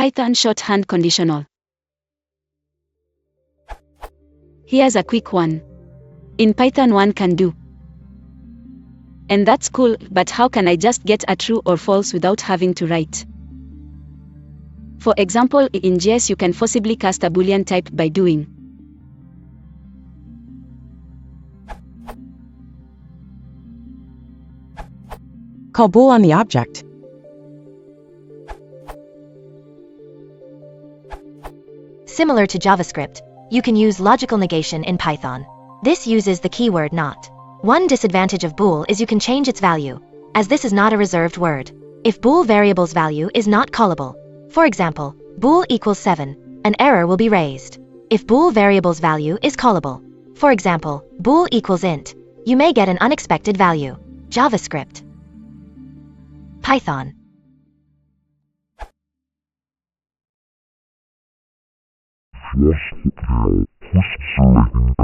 Python shorthand conditional. Here's a quick one. In Python one can do. And that's cool, but how can I just get a true or false without having to write? For example, in JS you can forcibly cast a boolean type by doing call bool on the object. Similar to JavaScript, you can use logical negation in Python. This uses the keyword not. One disadvantage of bool is you can change its value, as this is not a reserved word. If bool variable's value is not callable, for example, bool equals 7, an error will be raised. If bool variable's value is callable, for example, bool equals int, you may get an unexpected value. JavaScript. Python. Shorthand